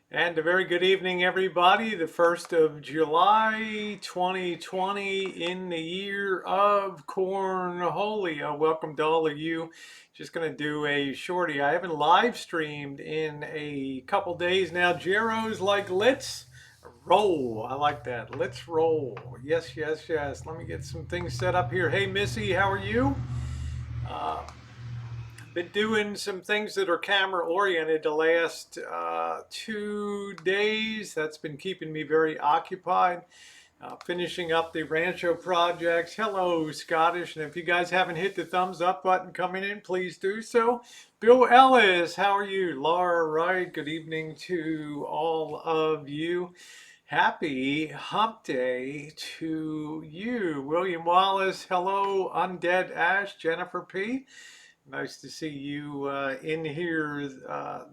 And a very good evening, everybody. The 1st of July, 2020, in the year of Cornholio. Welcome to all of you. Just going to do a shorty. I haven't live streamed in a couple days now. Jero's like, let's roll. I like that. Let's roll. Yes, yes, yes. Let me get some things set up here. Hey, Missy, how are you? Uh, been doing some things that are camera oriented the last 2 days. That's been keeping me very occupied. Finishing up the Rancho projects. Hello, Scottish. And if you guys haven't hit the thumbs up button coming in, please do so. Bill Ellis, how are you? Laura Wright, good evening to all of you. Happy hump day to you. William Wallace, hello. Undead Ash, Jennifer P. Nice to see you in here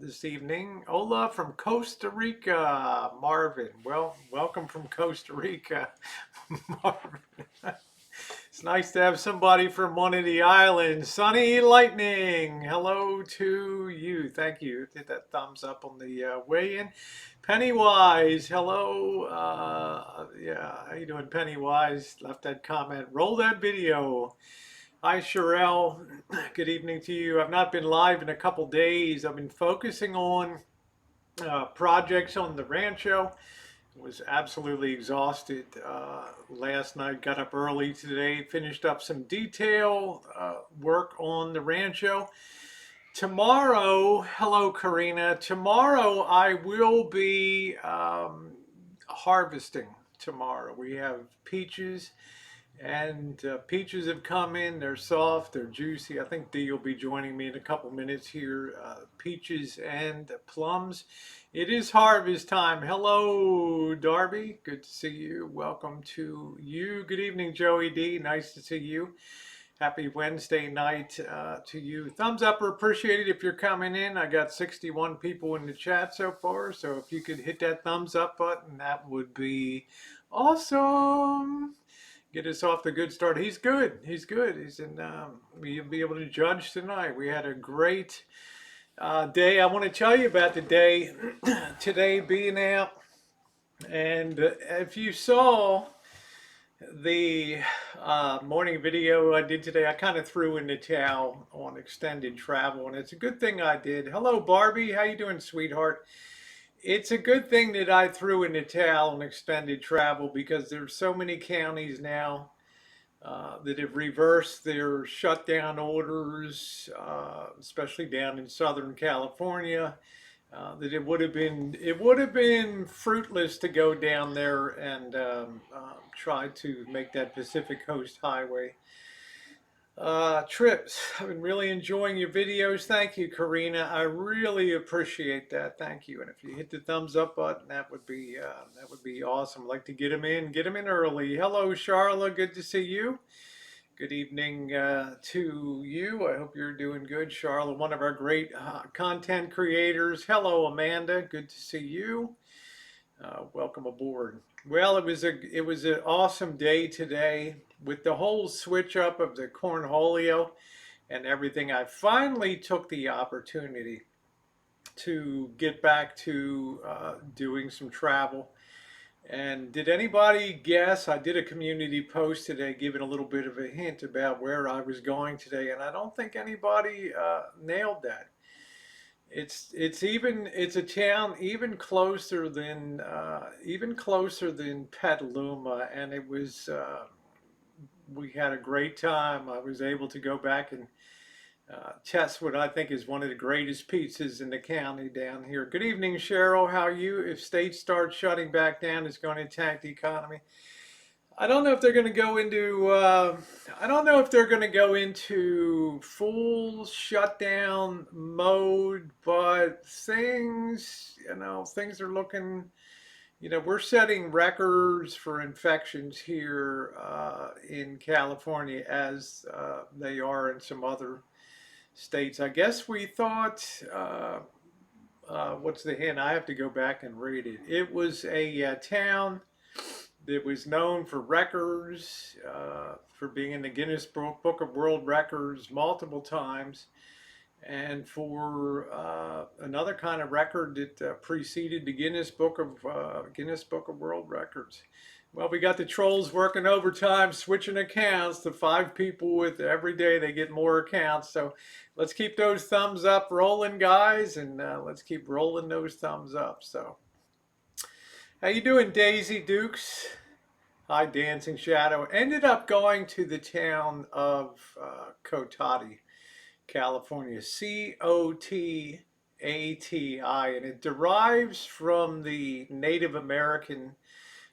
this evening. Ola from Costa Rica. Marvin, well, welcome from Costa Rica. Marvin. It's nice to have somebody from one of the islands. Sunny Lightning, hello to you. Thank you. Hit that thumbs up on the way in. Pennywise, hello. Yeah, how you doing, Pennywise? Left that comment. Roll that video. Hi, Sherelle. Good evening to you. I've not been live in a couple days. I've been focusing on projects on the Rancho. Was absolutely exhausted last night. Got up early today. Finished up some detail work on the Rancho. Tomorrow, hello, Karina. Tomorrow I will be harvesting. Tomorrow we have peaches and peaches have come in. They're soft, they're juicy. I think Dee will be joining me in a couple minutes here. Peaches and plums. It is harvest time. Hello, Darby. Good to see you. Welcome to you. Good evening, Joey D. Nice to see you. Happy Wednesday night to you. Thumbs up are appreciated if you're coming in. I got 61 people in the chat so far. So if you could hit that thumbs up button, that would be awesome. Get us off the good start. He's good. He's good. He's in. We'll be able to judge tonight. We had a great day. I want to tell you about the day today being out. And if you saw the morning video I did today, I kind of threw in the towel on extended travel, and it's a good thing I did. Hello, Barbie. How you doing, sweetheart? It's a good thing that I threw in the towel on extended travel because there's so many counties now that have reversed their shutdown orders, especially down in Southern California. That it would have been fruitless to go down there and try to make that Pacific Coast Highway trips. I've been really enjoying your videos. Thank you, Karina. I really appreciate that. Thank you. And if you hit the thumbs up button, that would be awesome. I'd like to get them in early. Hello, Charla. Good to see you. Good evening to you. I hope you're doing good, Charla. One of our great content creators. Hello, Amanda. Good to see you. Welcome aboard. Well, it was an awesome day today with the whole switch up of the cornholio and everything. I finally took the opportunity to get back to doing some travel. And did anybody guess? I did a community post today giving a little bit of a hint about where I was going today, and I don't think anybody nailed that. It's a town even closer than Petaluma, and it was we had a great time. I was able to go back and test what I think is one of the greatest pizzas in the county down here. Good evening, Cheryl. How are you? If states start shutting back down, it's going to tank the economy. I don't know if they're going to go into. I don't know if they're going to go into full shutdown mode, but things are looking. We're setting records for infections here in California as they are in some other states. I guess we thought. What's the hint? I have to go back and read it. It was a town that was known for records, for being in the Guinness Book of World Records multiple times. and for another kind of record that preceded the Guinness Book of World Records. Well, we got the trolls working overtime, switching accounts. The 5 people with every day they get more accounts. So let's keep those thumbs up rolling, guys, and let's keep rolling those thumbs up. So how you doing, Daisy Dukes? Hi, Dancing Shadow. Ended up going to the town of Cotati, California, Cotati, and it derives from the Native American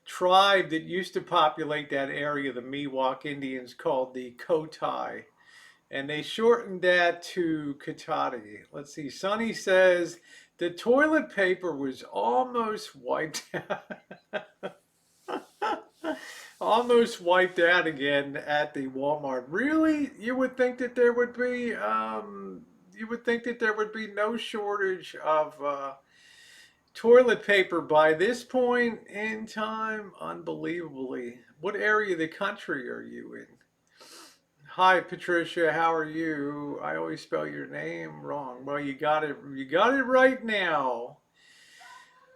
tribe that used to populate that area, the Miwok Indians, called the Cotai. And they shortened that to Cotati. Let's see, Sonny says the toilet paper was almost wiped out. Almost wiped out again at the Walmart. Really? You would think that there would be no shortage of toilet paper by this point in time? Unbelievably. What area of the country are you in? Hi, Patricia. How are you? I always spell your name wrong. Well, you got it. You got it right now.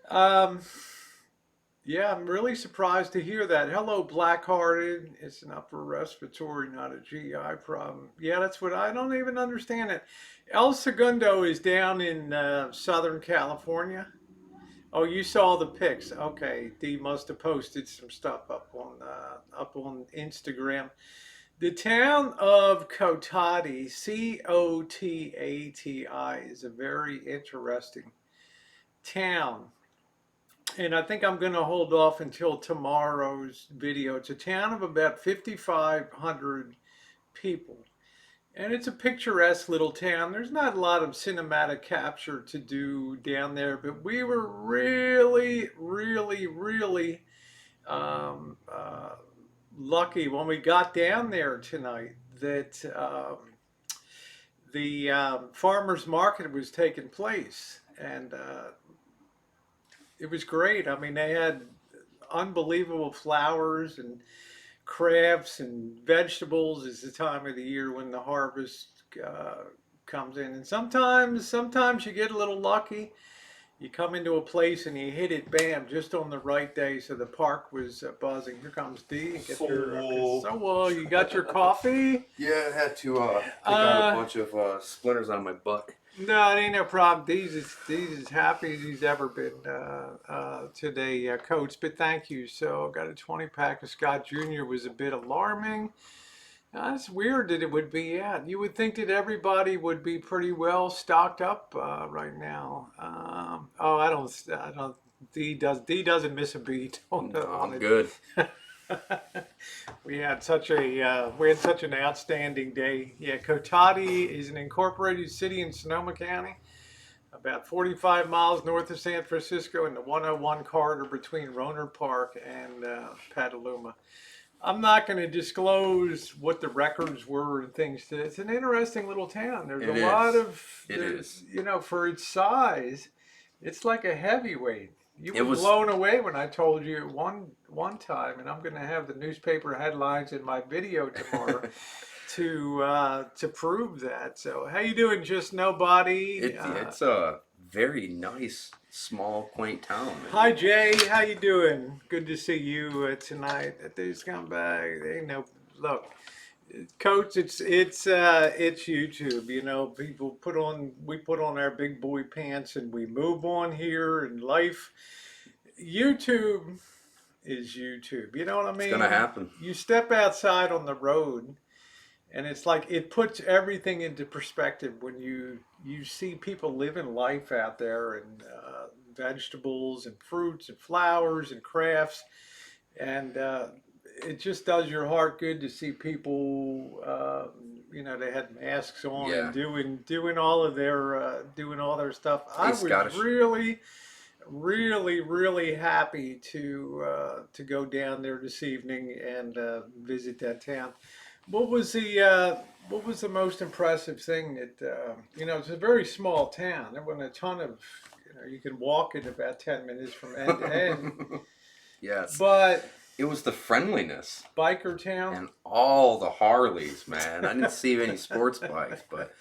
Um, Yeah, I'm really surprised to hear that. Hello, Blackhearted. It's an upper respiratory, not a GI problem. Yeah, that's what I don't even understand it. El Segundo is down in Southern California. Oh, you saw the pics. Okay, Dee must have posted some stuff up on Instagram. The town of Cotati, Cotati, is a very interesting town. And I think I'm going to hold off until tomorrow's video. It's a town of about 5,500 people. And it's a picturesque little town. There's not a lot of cinematic capture to do down there, but we were really, really, really um, uh, lucky when we got down there tonight that the farmers market was taking place. And it was great. I mean, they had unbelievable flowers and crafts and vegetables. Is the time of the year when the harvest comes in, and sometimes you get a little lucky. You come into a place and you hit it, bam, just on the right day. So the park was buzzing. Here comes D. Get you got your coffee? Yeah, I had to take out a bunch of splinters on my butt. No, it ain't no problem. These is happy as he's ever been today, Coach. But thank you. So got a 20 pack of Scott Jr. Was a bit alarming. That's weird that it would be at. You would think that everybody would be pretty well stocked up right now. Oh, I don't. D doesn't miss a beat on, No, on I'm it. good. We had such an outstanding day. Yeah, Cotati is an incorporated city in Sonoma County, about 45 miles north of San Francisco in the 101 corridor between Rohnert Park and Petaluma. I'm not going to disclose what the records were and things. It's an interesting little town. There's It a lot is. of, It is. for its size, it's like a heavyweight. You It were was. blown away when I told you one time, and I'm going to have the newspaper headlines in my video tomorrow to prove that. So, how you doing? Just nobody. It's a very nice, small, quaint town. Hi Jay, how you doing? Good to see you tonight at these scumbag. They know. Look, Coach, it's YouTube. You know, we put on our big boy pants and we move on here in life. YouTube is YouTube. You know what I mean? It's gonna happen. You step outside on the road, and it's like it puts everything into perspective when you see people living life out there and vegetables and fruits and flowers and crafts, and it just does your heart good to see people. They had masks on Yeah. and doing all of their doing all their stuff. I was Scottish. really, really, really happy to go down there this evening and visit that town. What was the most impressive thing that it's a very small town. There wasn't a ton of you can walk it about 10 minutes from end to end. Yes. But it was the friendliness. Biker town. And all the Harleys, man. I didn't see any sports bikes, but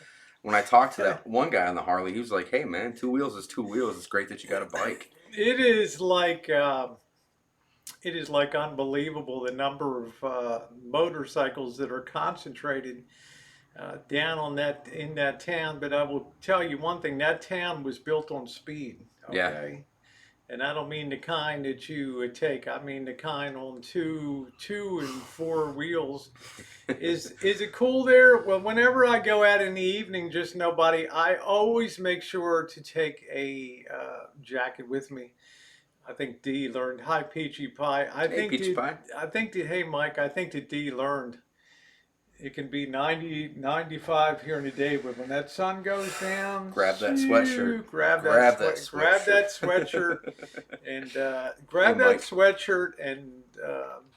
when I talked to that one guy on the Harley, he was like, "Hey man, two wheels is two wheels. It's great that you got a bike." It is like unbelievable the number of motorcycles that are concentrated down on that in that town. But I will tell you one thing: that town was built on speed. Yeah, Okay, and I don't mean the kind that you would take. I mean the kind on two and four wheels. Is it cool there? Well, whenever I go out in the evening, just nobody. I always make sure to take a jacket with me. I think D learned. Hi, Peachy Pie. hey, Peach Pie, I think that, hey, Mike, I think that D learned. It can be 90, 95 here in the day, but when that sun goes down, grab that sweatshirt. grab Grab that that sweatshirt. sweatshirt, and Hey, grab that Mike. sweatshirt and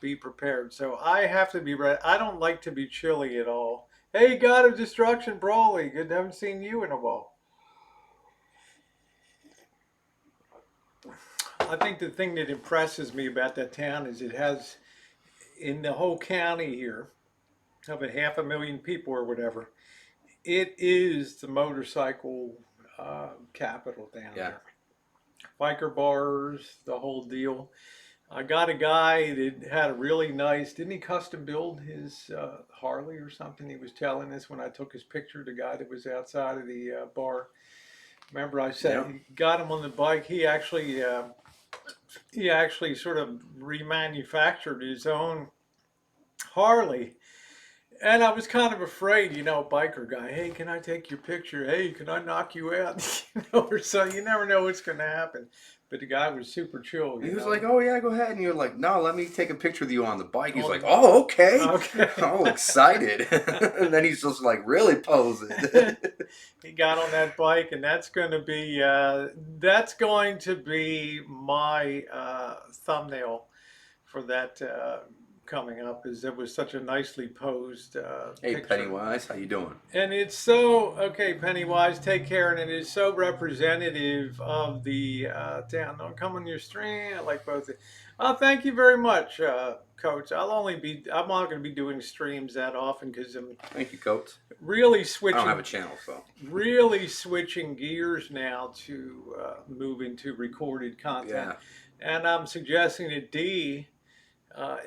be prepared. So I have to be ready. I don't like to be chilly at all. Hey, God of Destruction, Brawley, good, haven't seen you in a while. I think the thing that impresses me about that town is it has in the whole county here of a 500,000 people or whatever. It is the motorcycle capital down Yeah. there. Biker bars, the whole deal. I got a guy that had a really nice, didn't he custom build his Harley or something? He was telling us when I took his picture, the guy that was outside of the bar. Remember I said Yep. he got him on the bike. He actually sort of remanufactured his own Harley. And I was kind of afraid, biker guy. Hey, can I take your picture? Hey, can I knock you out? Or so you never know what's going to happen. But the guy was super chill, He was like, "Oh yeah, go ahead." And you're like, "No, let me take a picture with you on the bike." He's like, On "Oh, okay." okay. All excited. And then he's just like really posing. He got on that bike, and that's going to be my thumbnail for that coming up. Is it was such a nicely posed Hey, picture. Pennywise, how you doing? And it's so, okay, Pennywise, take care. And it is so representative of the town. Don't come on your stream. I like both. Oh, thank you very much, Coach. I'm not going to be doing streams that often because I'm Thank you, Coates. really I don't have switching, a channel, so really switching gears now to move into recorded content. yeah. And I'm suggesting that D,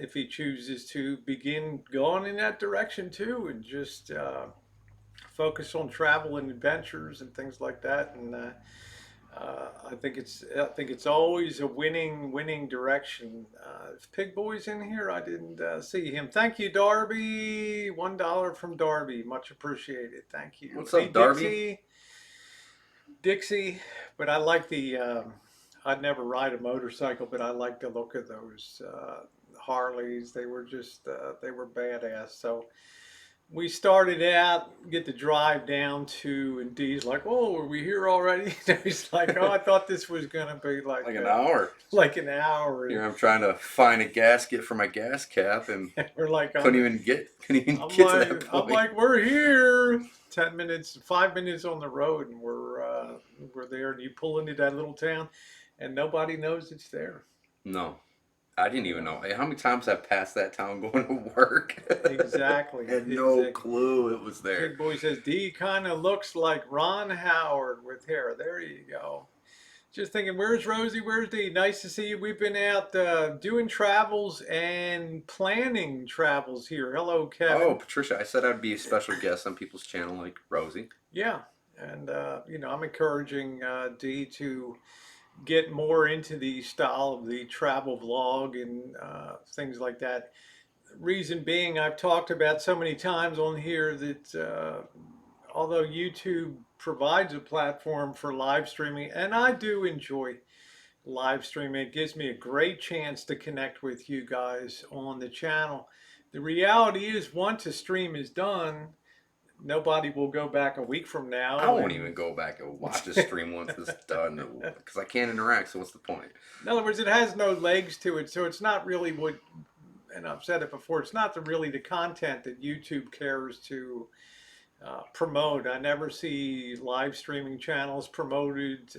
if he chooses to begin going in that direction too, and just focus on travel and adventures and things like that. And I think it's always a winning direction. Is Pig Boy's in here? I didn't see him. Thank you, Darby. $1 from Darby, much appreciated. Thank you. What's Hey, up, Darby? Dixie. But I like the. I'd never ride a motorcycle, but I like the look of those Harleys. They were badass. So we started out, get the drive down to, and Dee's like, "Oh, are we here already?" He's like, "Oh, I thought this was gonna be Like an hour. like an hour." Here And I'm trying to find a gasket for my gas cap and we're like, couldn't even get to that I'm point. like, we're here. 10 minutes, 5 minutes on the road, and we're there. And you pull into that little town, and nobody knows it's there. No. I didn't even know. How many times I've passed that town going to work? Exactly. Had no clue it was there. Big Boy says D kind of looks like Ron Howard with hair. There you go. Just thinking, where's Rosie? Where's Dee? Nice to see you. We've been out doing travels and planning travels here. Hello, Oh, Kevin. Patricia, I said I'd be a special guest on people's channel like Rosie. Yeah, and I'm encouraging Dee to get more into the style of the travel vlog and things like that. Reason being, I've talked about so many times on here that although YouTube provides a platform for live streaming, and I do enjoy live streaming, it gives me a great chance to connect with you guys on the channel. The reality is, once a stream is done, nobody will go back a week from I now won't and even go back and watch the stream once it's done because I can't interact. So what's the point? in other words, it has no legs to it, so it's not really what, and I've said it before, it's not really the content that YouTube cares to promote. I never see live streaming channels promoted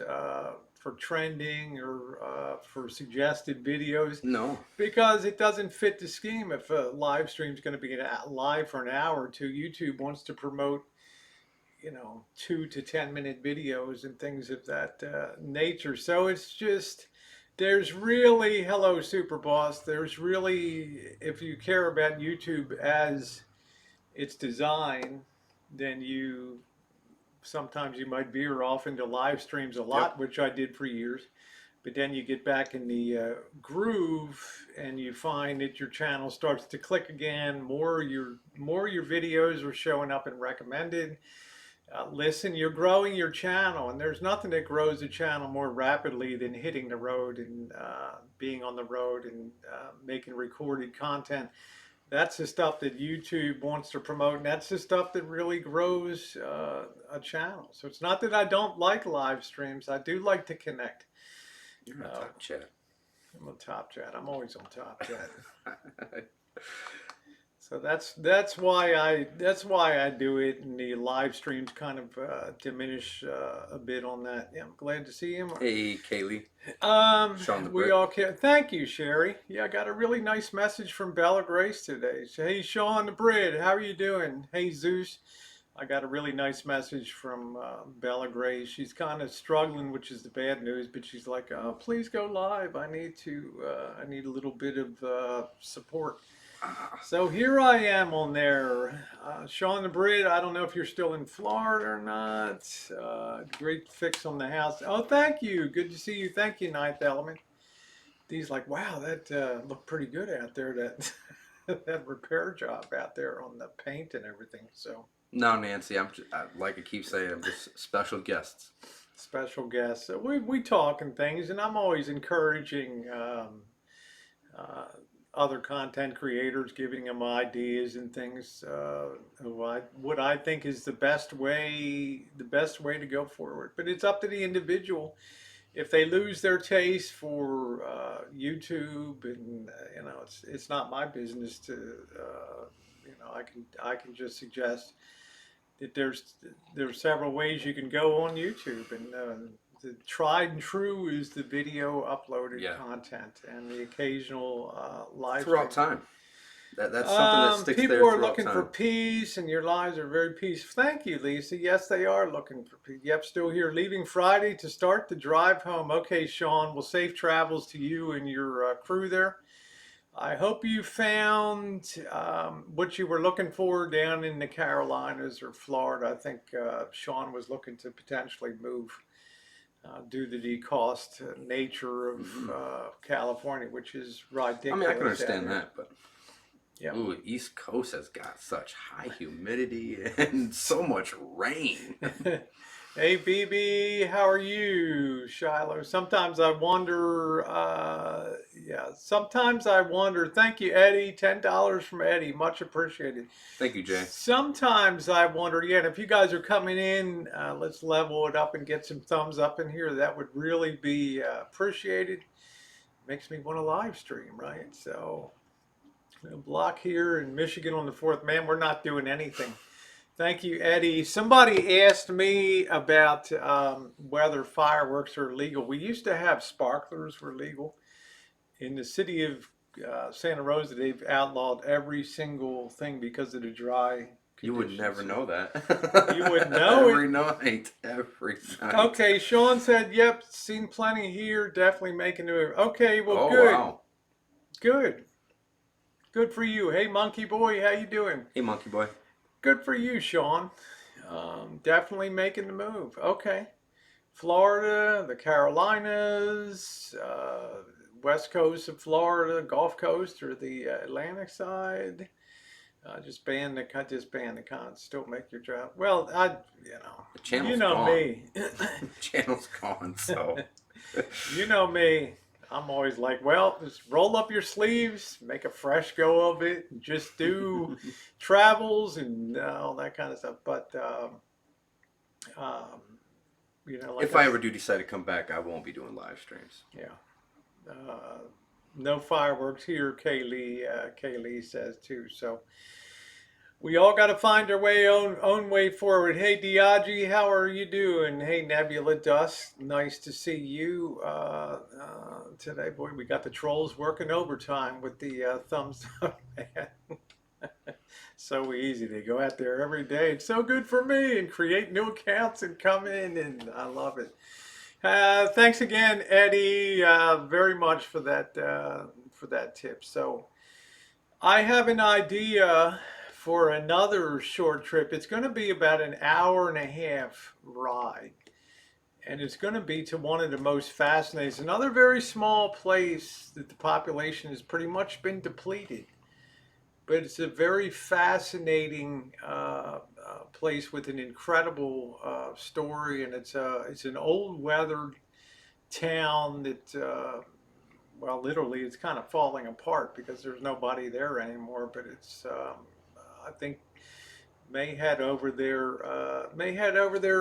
for trending or for suggested videos No. because it doesn't fit the scheme. If a live stream is going to be live for an hour or two, YouTube wants to promote, 2 to 10 minute videos and things of that nature. So it's just, there's really, hello, Super Boss. There's really, if you care about YouTube as its design, then sometimes you might veer off into live streams a Yep. lot, which I did for years. But then you get back in the groove, and you find that your channel starts to click again. More your videos are showing up and recommended. Listen, you're growing your channel, and there's nothing that grows a channel more rapidly than hitting the road and being on the road and making recorded content. That's the stuff that YouTube wants to promote, and that's the stuff that really grows a channel. So it's not that I don't like live streams. I do like to connect. You're on Uh, top chat. I'm on Top Chat. I'm always on Top Chat. So that's why I do it, and the live streams kind of diminish a bit on that. Yeah, I'm glad to see him. Hey, Kaylee. Sean the We Brit. all care. Thank you, Sherry. Yeah, I got a really nice message from Bella Grace today. So, hey, Sean the Brit, how are you doing? Hey, Zeus. I got a really nice message from Bella Grace. She's kind of struggling, which is the bad news, but she's like, "Oh, please go live. I need a little bit of support." So here I am on there. Sean the Brit, I don't know if you're still in Florida or not. Great fix on the house. Oh, thank you. Good to see you. Thank you, Ninth Element. He's like, wow, that looked pretty good out there. That that repair job out there on the paint and everything. So No, Nancy, like I keep saying, I'm just special guests. special guest. So we talk and things, and I'm always encouraging uh, other content creators, giving them ideas and things. What I think is the best way to go forward. But it's up to the individual. If they lose their taste for YouTube, and it's not my business to, I can just suggest that there's several ways you can go on YouTube, and the tried and true is the video uploaded Yeah. content and the occasional live Throughout stream. time. That's something that sticks People there are throughout looking time. for peace, and your lives are very peaceful. Thank you, Lisa. Yes, they are looking for peace. Yep, still here. Leaving Friday to start the drive home. Okay, Sean. Well, safe travels to you and your crew there. I hope you found what you were looking for down in the Carolinas or Florida. I think Sean was looking to potentially move due to the cost nature of California, which is ridiculous. I mean, I can out understand here. that, but Yeah. ooh, East Coast has got such high humidity and so much rain. Hey, BB, how are you, Shiloh? Sometimes I wonder, sometimes I wonder. Thank you, Eddie. $10 from Eddie. Much appreciated. Thank you, Jay. Sometimes I wonder, yeah, and if you guys are coming in, let's level it up and get some thumbs up in here. That would really be appreciated. Makes me want to live stream, right? So, a block here in Michigan on the 4th. Man, we're not doing anything. Thank you, Eddie. Somebody asked me about whether fireworks are legal. We used to have sparklers were legal. In the city of Santa Rosa, they've outlawed every single thing because of the dry conditions. You would never know that. You would know every it. night. Every night. Okay, Sean said, yep, seen plenty here. Definitely making the move. Okay, well, Oh, good. wow. Good. Good for you. Hey, Monkey Boy, how you doing? Hey, Monkey Boy. Good for you, Sean. Definitely making the move. Okay. Florida, the Carolinas, west coast of Florida, Gulf Coast, or the Atlantic side. Just ban the cons. Still make your drive. Well, The channel's you know gone. me. The channel's gone, so. You know me. I'm always like, well, just roll up your sleeves, make a fresh go of it, and just do travels and all that kind of stuff. But like If I ever do decide to come back, I won't be doing live streams. yeah, no fireworks here. Kaylee says too. So we all got to find our own way forward. Hey, Diagi, how are you doing? Hey, Nebula Dust, nice to see you today. Boy, we got the trolls working overtime with the thumbs up, man. So easy. They go out there every day. It's so good for me, and create new accounts and come in, and I love it. Thanks again, Eddie, very much for that tip. So I have an idea for another short trip. It's going to be about an hour and a half ride, and it's going to be to one of the most fascinating. It's another very small place that the population has pretty much been depleted, but it's a very fascinating place with an incredible story, and it's an old weathered town that well, literally, it's kind of falling apart because there's nobody there anymore. But it's I think may head over there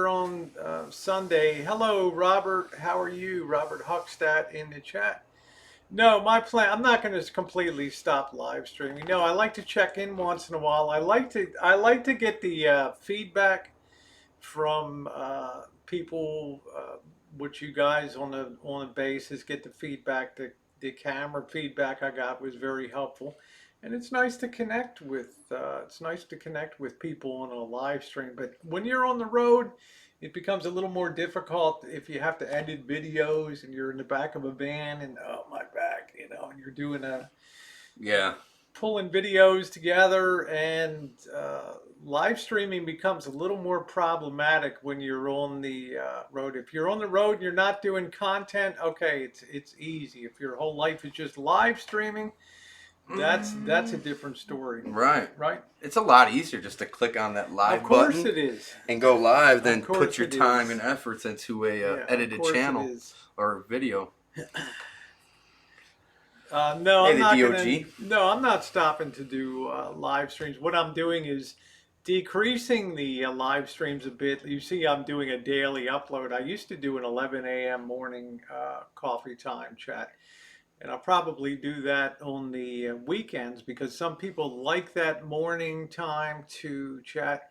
on Sunday. Hello, Robert. How are you, Robert Huckstadt in the chat? No, my plan. I'm not going to completely stop live streaming. No, I like to check in once in a while. I like to get the feedback from people, which you guys on the basis get the feedback. The camera feedback I got was very helpful, and it's nice to connect with. It's nice to connect with people on a live stream. But when you're on the road, it becomes a little more difficult if you have to edit videos and you're in the back of a van and oh my back, and you're doing a Yeah. pulling videos together, and live streaming becomes a little more problematic when you're on the road. If you're on the road and you're not doing content, okay, it's easy. If your whole life is just live streaming, that's a different story. Right. Right? It's a lot easier just to click on that Of live course button it is. and go live than Of course put your it time is. and efforts into a Yeah, of edited course it channel is. or video. No, Hey, I'm the not DOG. No, I'm not stopping to do live streams. What I'm doing is decreasing the live streams a bit. You see, I'm doing a daily upload. I used to do an 11 a.m. morning coffee time chat, and I'll probably do that on the weekends because some people like that morning time to chat.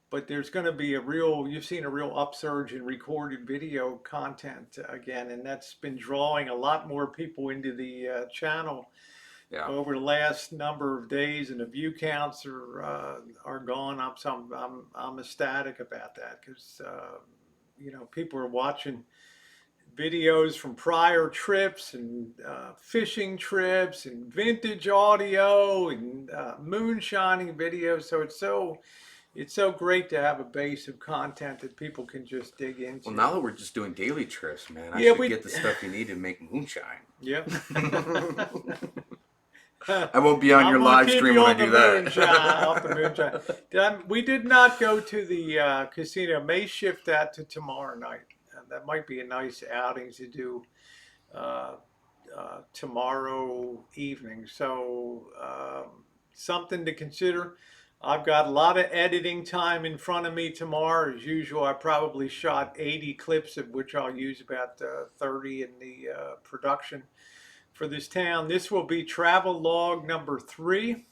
But there's going to be you've seen a real upsurge in recorded video content again, and that's been drawing a lot more people into the channel Yeah. over the last number of days, and the view counts are gone up. So I'm ecstatic about that because people are watching videos from prior trips and fishing trips and vintage audio and moonshining videos. So it's so great to have a base of content that people can just dig into. Well, now that we're just doing daily trips, man, I Yeah, should get the stuff you need to make moonshine. Yeah. I won't be on your live stream when I do that. Off the moonshine. We did not go to the casino. May shift that to tomorrow night. That might be a nice outing to do tomorrow evening. So something to consider. I've got a lot of editing time in front of me tomorrow. As usual, I probably shot 80 clips, of which I'll use about 30 in the production for this town. This will be travel log number 3.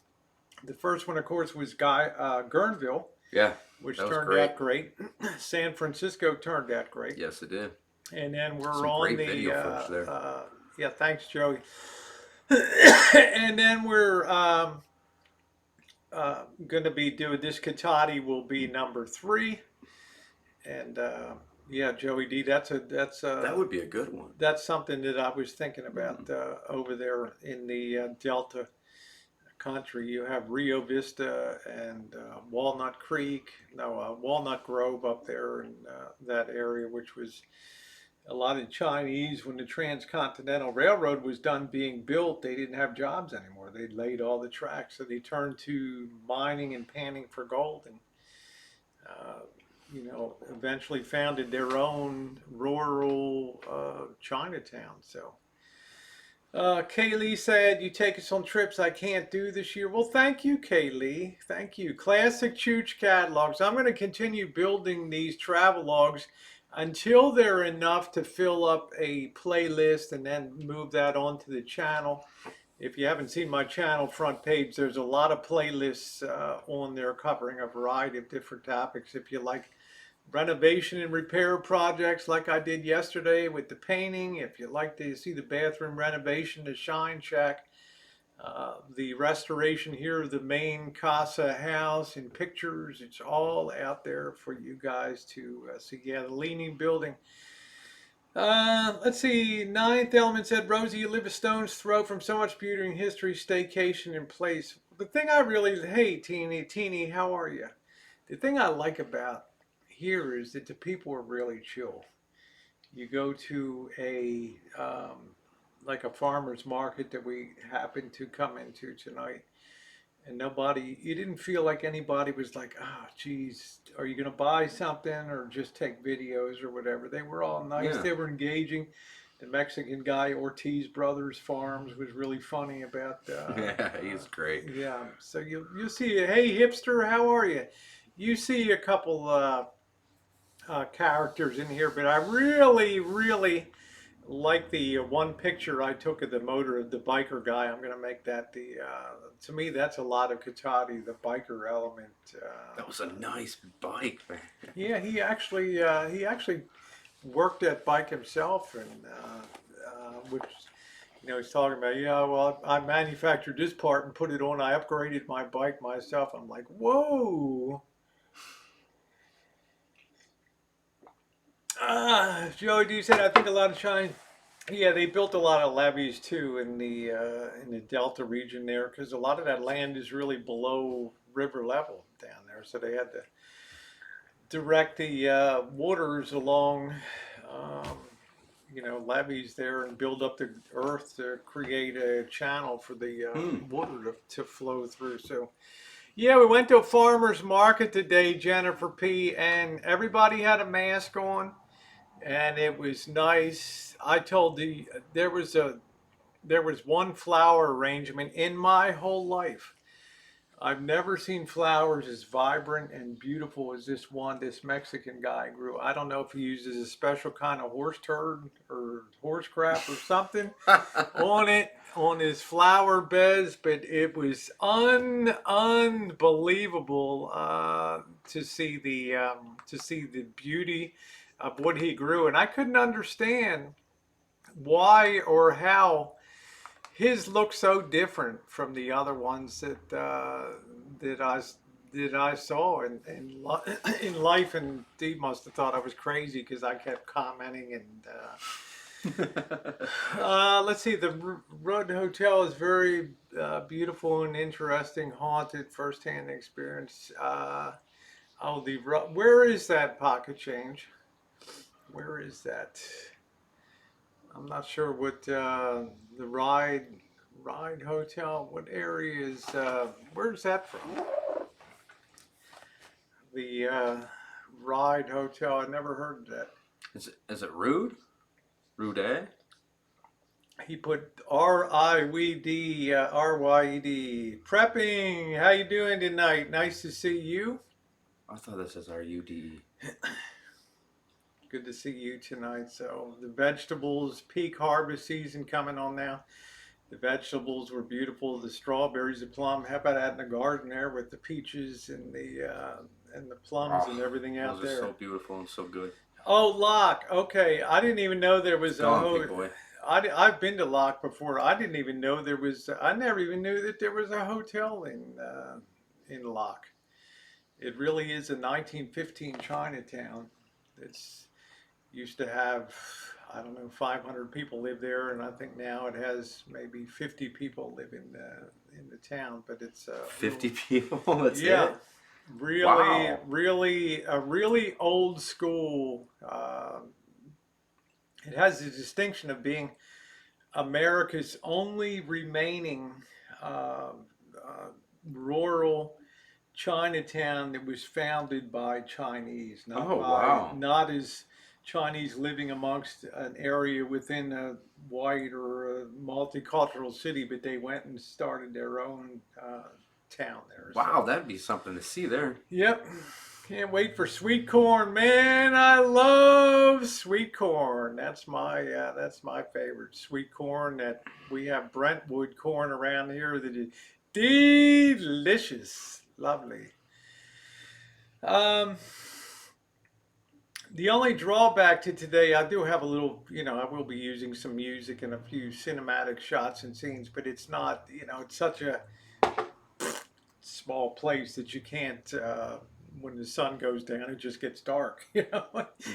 The first one, of course, was Guerneville. Yeah, which that was turned great. out great. San Francisco turned out great. Yes, it did. And then we're Some on great the video footage there. yeah, thanks, Joey. And then we're going to be doing this. Cotati will be number 3, and yeah, Joey D, that's that would be a good one. That's something that I was thinking about over there in the Delta country. You have Rio Vista and Walnut Grove up there in that area, which was a lot of Chinese. When the Transcontinental Railroad was done being built, they didn't have jobs anymore. They'd laid all the tracks, so they turned to mining and panning for gold, and eventually founded their own rural Chinatown. So Kaylee said, you take us on trips I can't do this year. Well, thank you, Kaylee. Thank you. Classic Chooch catalogs. I'm going to continue building these travel logs until they're enough to fill up a playlist and then move that onto the channel. If you haven't seen my channel front page, there's a lot of playlists on there covering a variety of different topics. If you like renovation and repair projects like I did yesterday with the painting, if you'd like to see the bathroom renovation, the Shine Shack, The restoration here of the main Casa house and pictures, it's all out there for you guys to see. Yeah, the Leaning Building. Let's see. Ninth Element said, Rosie, you live a stone's throw from so much beauty and history, staycation in place. The thing I really, hey, Teeny, how are you? The thing I like about here is that the people are really chill. You go to like a farmer's market that we happened to come into tonight, and nobody, you didn't feel like anybody was like, oh geez, are you going to buy something or just take videos or whatever. They were all nice, Yeah. they were engaging. The Mexican guy, Ortiz Brothers Farms, was really funny about Yeah, he's great. yeah. So you see, hey hipster, how are you? You see a couple characters in here, but I really like the one picture I took of the motor of the biker guy. I'm going to make that the, to me, that's a lot of Cotati, the biker element. That was a nice bike, man. Yeah, he actually worked that bike himself, and which, you know, he's talking about, yeah, well, I manufactured this part and put it on. I upgraded my bike myself. I'm like, whoa. Joey D said, I think a lot of China. Yeah, they built a lot of levees too in the Delta region there because a lot of that land is really below river level down there. So they had to direct the waters along, um, you know, levees there and build up the earth to create a channel for the water to flow through. So yeah, we went to a farmer's market today, Jennifer P, and everybody had a mask on, and it was nice. I told the there was one flower arrangement in my whole life. I've never seen flowers as vibrant and beautiful as this one this Mexican guy grew. I don't know if he uses a special kind of horse turd or horse crap or something on it, on his flower beds, but it was unbelievable to see the beauty of what he grew, and I couldn't understand why or how his looks so different from the other ones that I that I saw in life, and Dee must have thought I was crazy because I kept commenting and. Let's see. The Rudd Hotel is very beautiful and interesting, haunted, first-hand experience. Where is that pocket change? Where is that? I'm not sure what the Ride Hotel. What area is? Where's that from? The Ride Hotel. I never heard of that. Is it rude? Rude? He put RYED prepping. How you doing tonight? Nice to see you. I thought this is RUDE. Good to see you tonight. So the vegetables, peak harvest season coming on now. The vegetables were beautiful. The strawberries, the plum. How about that in the garden there with the peaches and the plums and everything out there? Those are there. so beautiful and so good. Oh, Locke. Okay, I didn't even know there was boy. I've been to Locke before. I didn't even know there was. I never even knew that there was a hotel in Locke. It really is a 1915 Chinatown. It's used to have, I don't know, 500 people live there, and I think now it has maybe 50 people live in the town. But it's 50 people. That's yeah, it. really, Wow. really old school. It has the distinction of being America's only remaining uh, rural Chinatown that was founded by Chinese, not as Chinese living amongst an area within a white or a multicultural city, but they went and started their own town there. Wow, so that'd be something to see there. Yep. Can't wait for sweet corn, man. I love sweet corn. That's my favorite sweet corn. That we have Brentwood corn around here that is delicious, lovely. The only drawback to today, I do have a little, I will be using some music and a few cinematic shots and scenes, but it's not, it's such a small place that you can't. When the sun goes down, it just gets dark.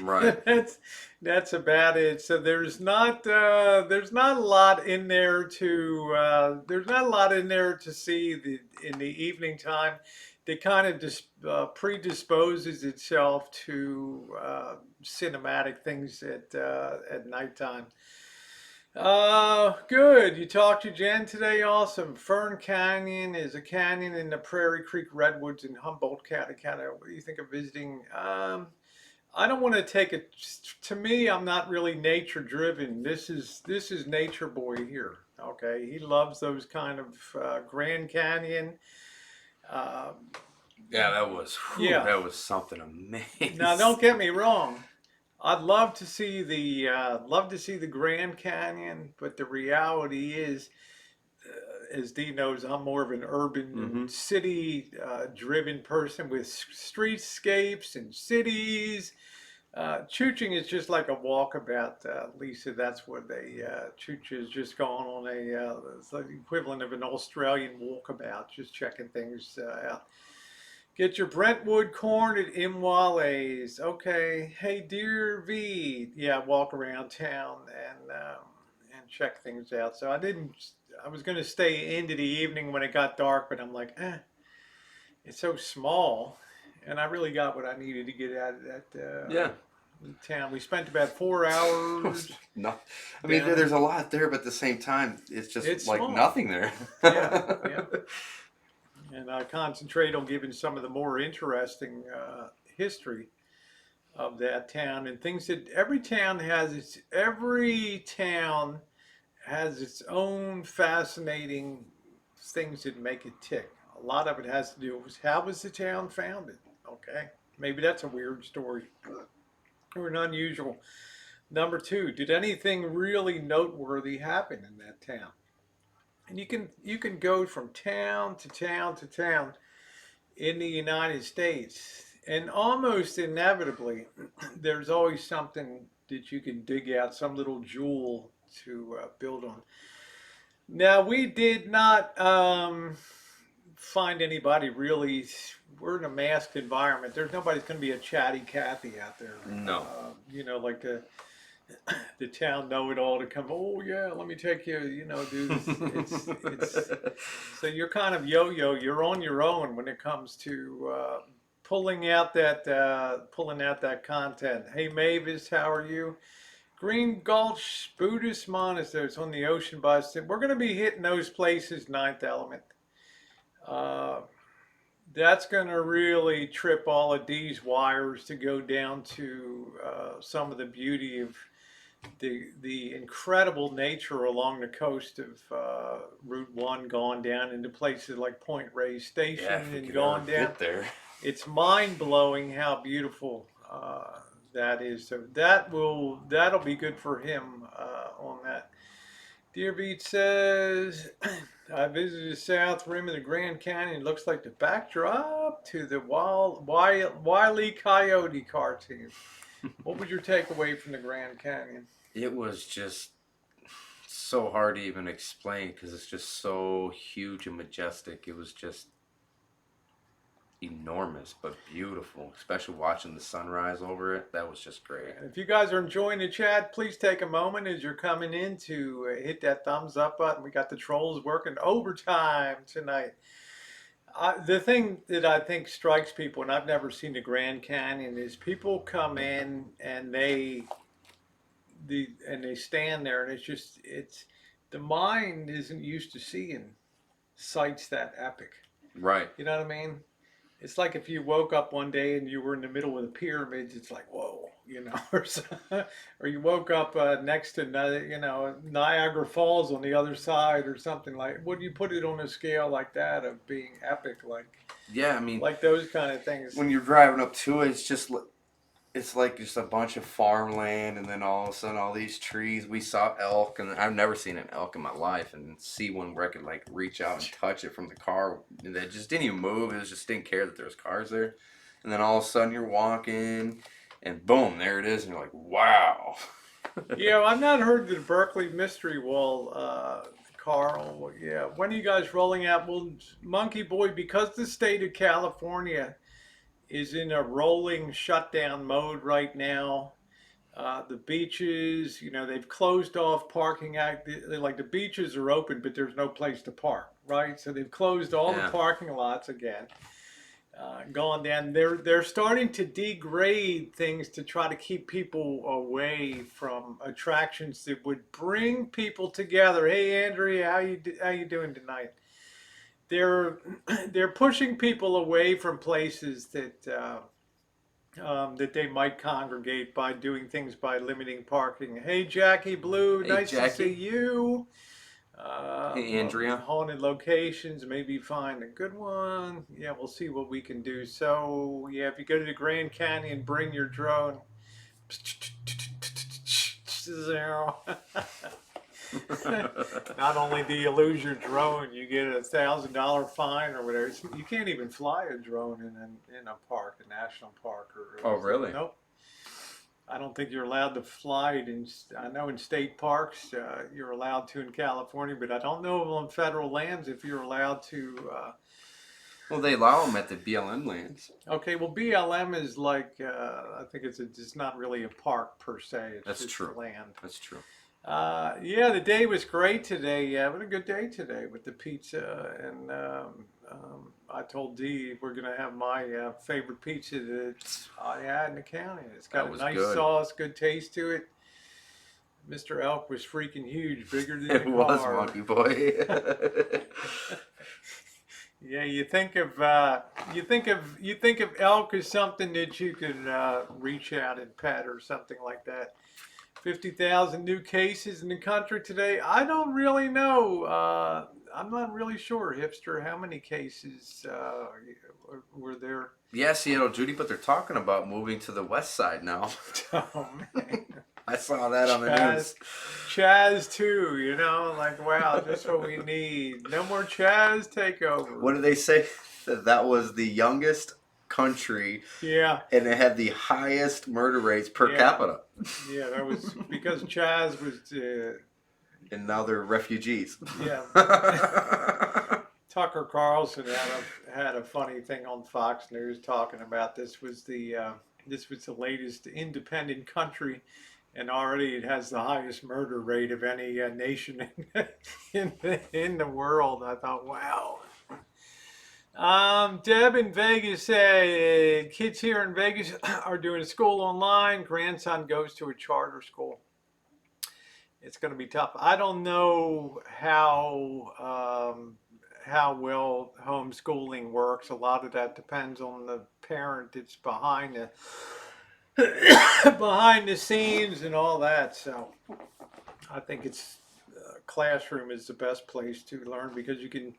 Right. That's about it. So there's not a lot in there to see in the evening time. That kind of predisposes itself to cinematic things at nighttime. Good. You talked to Jen today. Awesome. Fern Canyon is a canyon in the Prairie Creek Redwoods in Humboldt County. What do you think of visiting? I don't want to take it. To me, I'm not really nature driven. This is Nature Boy here. Okay, he loves those kind of Grand Canyon. Um, Yeah, that was whew, yeah. that was something amazing. Now, don't get me wrong. I'd love to see the Grand Canyon, but the reality is, as Dee knows, I'm more of an urban Hmm. and city driven person with streetscapes and cities. Chooching is just like a walkabout, Lisa. That's what Chooch is just going on it's like the equivalent of an Australian walkabout, just checking things out. Get your Brentwood corn at Imwale's. Okay. Hey, dear V. Yeah, walk around town and check things out. So I didn't. I was going to stay into the evening when it got dark, but I'm like, it's so small, and I really got what I needed to get out of that Yeah. town. We spent about 4 hours No, I mean down there's in. a lot there, but at the same time, it's just It's like small. nothing there. Yeah, yeah. And I concentrate on giving some of the more interesting history of that town and things that every town has its own fascinating things that make it tick. A lot of it has to do with how was the town founded. Okay, maybe that's a weird story or an unusual. Number two, did anything really noteworthy happen in that town? And you can go from town to town to town in the United States, and almost inevitably, there's always something that you can dig out, some little jewel to build on. Now, we did not find anybody really. We're in a masked environment. There's nobody's going to be a chatty Cathy out there. No. Like the town know-it-all to come. Oh yeah, let me take you. Do this. It's so you're kind of yo-yo. You're on your own when it comes to pulling out that content. Hey Mavis, how are you? Green Gulch Buddhist Monastery. It's on the ocean by. We're going to be hitting those places. Ninth Element. Uh, that's going to really trip all of these wires to go down to some of the beauty of the incredible nature along the coast of Route One, gone down into places like Point Reyes Yeah, Station if we and could ever gone down. get there. It's mind blowing how beautiful that is. So that'll be good for him on that. Dear Beat says, I visited the south rim of the Grand Canyon. It looks like the backdrop to the Wile E. Coyote cartoon. What was your takeaway from the Grand Canyon? It was just so hard to even explain because it's just so huge and majestic. It was just enormous but beautiful, especially watching the sunrise over it. That was just great. And if you guys are enjoying the chat, please take a moment as you're coming in to hit that thumbs up button. We got the trolls working overtime tonight. The thing that I think strikes people, and I've never seen the Grand Canyon, is people come in and they stand there, and it's the mind isn't used to seeing sights that epic. Right. You know what I mean? It's like if you woke up one day and you were in the middle of the pyramids. It's like whoa, or or you woke up next to Niagara Falls on the other side or something like. Would you put it on a scale like that of being epic, Yeah, I mean, like those kind of things? when you're driving up to it, it's like just a bunch of farmland, and then all of a sudden, all these trees. We saw elk, and I've never seen an elk in my life, and see one where I could like reach out and touch it from the car. And they just didn't even move. It was just didn't care that there was cars there. And then all of a sudden, you're walking, and boom, there it is, and you're like, wow. Yeah, I've not heard the Berkeley Mystery Wall, Carl. Yeah, when are you guys rolling out? Well, Monkey Boy, because the state of California is in a rolling shutdown mode right now. The beaches, they've closed off parking. Like the beaches are open, but there's no place to park, right? So they've closed all the Yeah. parking lots again. Gone down. They're starting to degrade things to try to keep people away from attractions that would bring people together. Hey, Andrea, how you doing tonight? They're they're pushing people away from places that they might congregate by doing things by limiting parking. Hey, Jackie Blue, Hey, nice to see Jackie. you. Hey, Andrea. Haunted locations, maybe find a good one. Yeah, we'll see what we can do. So, yeah, if you go to the Grand Canyon, bring your drone. Zero. Not only do you lose your drone, you get $1,000 fine or whatever. You can't even fly a drone in a park, a national park, or Oh, really? nope. I don't think you're allowed to fly it in. I know in state parks you're allowed to in California, but I don't know on federal lands if you're allowed to. Well, they allow them at the BLM lands. Okay, well BLM is like I think it's not really a park per se. It's That's just true. land. That's true. Yeah, the day was great today. Yeah, what a good day today with the pizza. And I told Dee we're going to have my favorite pizza that I had in the county. It's got That a was nice good. sauce, good taste to it. Mr. Elk was freaking huge, bigger than It the was car. Monkey Boy. Yeah, you think of elk as something that you can reach out and pet or something like that. 50,000 new cases in the country today. I don't really know. I'm not really sure, hipster, how many cases were there. Yeah, Seattle Judy, but they're talking about moving to the west side now. Oh man, I saw that on the news. Chaz too. Like wow, just what we need. No more Chaz takeover. What did they say? That was the youngest country. Yeah. And it had the highest murder rates per capita. Yeah, that was because Chaz was. And now they're refugees. Yeah. Tucker Carlson had a funny thing on Fox News talking about this was the latest independent country, and already it has the highest murder rate of any nation in the world. I thought, wow. Deb in Vegas said kids here in Vegas are doing school online. Grandson goes to a charter school. It's going to be tough. I don't know how well homeschooling works. A lot of that depends on the parent that's behind the scenes and all that. So I think it's classroom is the best place to learn because you can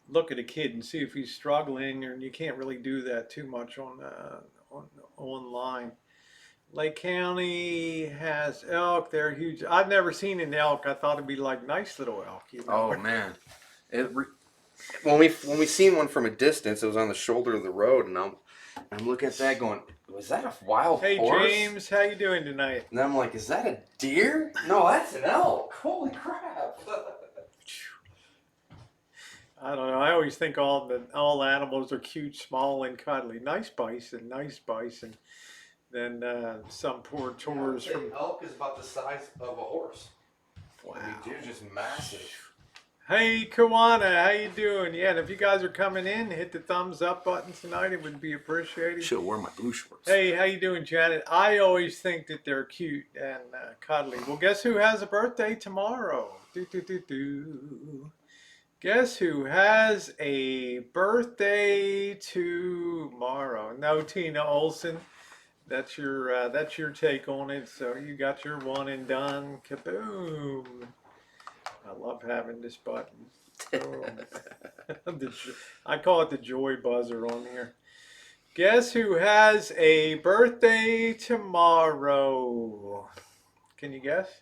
look at a kid and see if he's struggling, and you can't really do that too much on online. Lake County has elk. They're huge. I've never seen an elk. I thought it'd be like nice little elk. Oh man, when we seen one from a distance, it was on the shoulder of the road, and I'm looking at that going, was that a wild horse? Hey James, how you doing tonight? And I'm like, is that a deer? No, that's an elk. Holy crap! I don't know. I always think all animals are cute, small, and cuddly. Nice bison, nice bison. Then some poor tours from elk is about the size of a horse. Wow. I mean, they're just massive. Hey Kawana, how you doing? Yeah, and if you guys are coming in, hit the thumbs up button tonight. It would be appreciated. Should have worn my blue shorts. Hey, how you doing, Janet? I always think that they're cute and cuddly. Well, guess who has a birthday tomorrow? Guess who has a birthday tomorrow? No, Tina Olson. That's your take on it. So you got your one and done. Kaboom! I love having this button. I call it the joy buzzer on here. Guess who has a birthday tomorrow? Can you guess?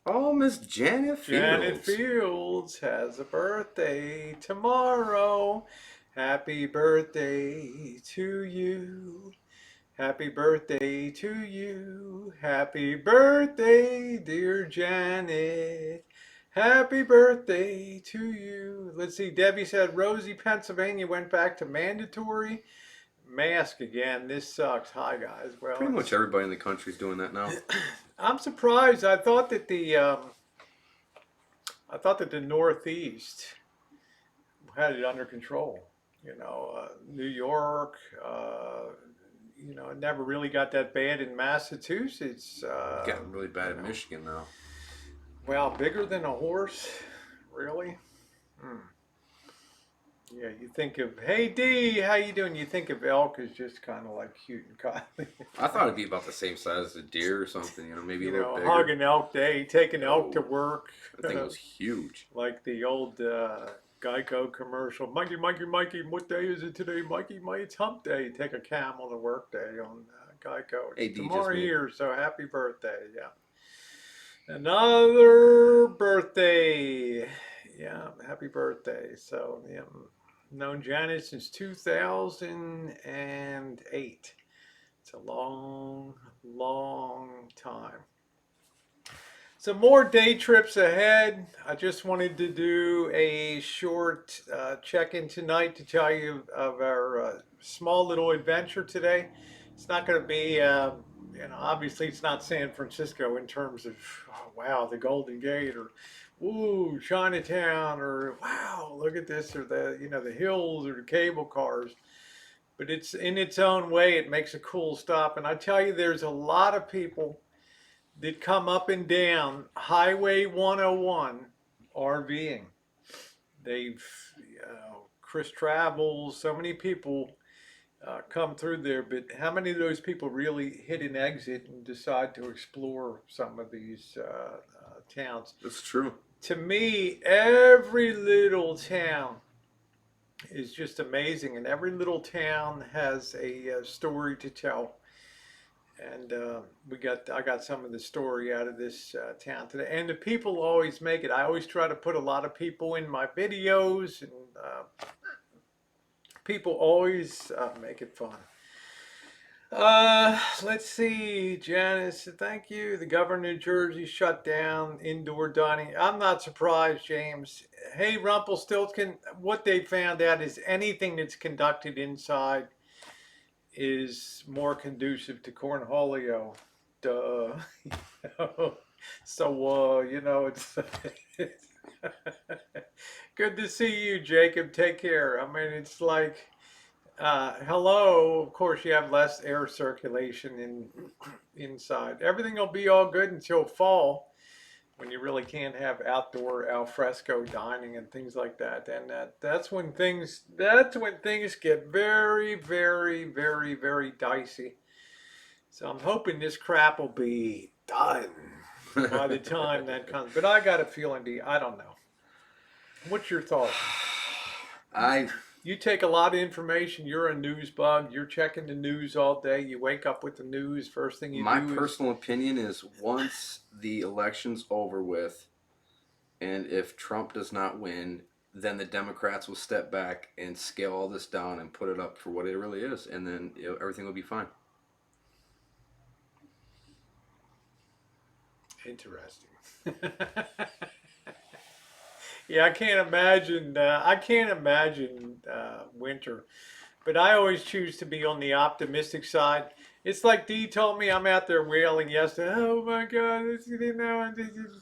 Oh, Miss Janet Fields. Janet Fields has a birthday tomorrow. Happy birthday to you. Happy birthday to you. Happy birthday, dear Janet. Happy birthday to you. Let's see. Debbie said Rosie, Pennsylvania went back to mandatory mask again. This sucks. Hi guys. Well, Pretty much everybody in the country is doing that now. I'm surprised. I thought that the Northeast had it under control. New York. It never really got that bad in Massachusetts. It's getting really bad in Michigan now. Well, bigger than a horse, really? Hmm. Yeah, you think of, hey D, how you doing? You think of elk as just kind of like cute and cuddly. I thought it'd be about the same size as a deer or something, maybe a little bigger. Hug an elk day, take an elk to Oh, work. that thing was huge. Like the old Geico commercial. Mikey, Mikey, Mikey, what day is it today? Mikey, it's hump day. Take a camel to work day on Geico. Hey, It's D, tomorrow just me. here, so happy birthday. Yeah. Another birthday. Yeah, happy birthday. So, yeah, known Janet since 2008. It's a long, long time. Some more day trips ahead. I just wanted to do a short check-in tonight to tell you of our small little adventure today. It's not going to be, obviously it's not San Francisco in terms of, oh, wow, the Golden Gate or, ooh, Chinatown or, wow, look at this or the hills or the cable cars. But it's in its own way, it makes a cool stop. And I tell you, there's a lot of people that come up and down Highway 101 RVing. They've, Chris travels, so many people come through there, but how many of those people really hit an exit and decide to explore some of these towns? That's true. To me, every little town is just amazing, and every little town has a story to tell. And I got some of the story out of this town today. And the people always make it. I always try to put a lot of people in my videos, and people always make it fun. Let's see, Janice, thank you. The governor of New Jersey shut down indoor dining. I'm not surprised, James. Hey, Rumpelstiltskin, what they found out is anything that's conducted inside is more conducive to cornholio. Duh. So, it's good to see you, Jacob. Take care. I mean, it's like, hello. Of course, you have less air circulation inside. Everything will be all good until fall, when you really can't have outdoor al fresco dining and things like that. And that's when things get very, very, very, very dicey. So I'm hoping this crap will be done by the time that comes. But I got a feeling, I don't know. What's your thought? You take a lot of information. You're a news bug. You're checking the news all day. You wake up with the news. First thing you My do personal opinion is once the election's over with, and if Trump does not win, then the Democrats will step back and scale all this down and put it up for what it really is, and then everything will be fine. Interesting. Yeah, I can't imagine. Winter, but I always choose to be on the optimistic side. It's like Dee told me. I'm out there wailing yesterday. Oh my God, this is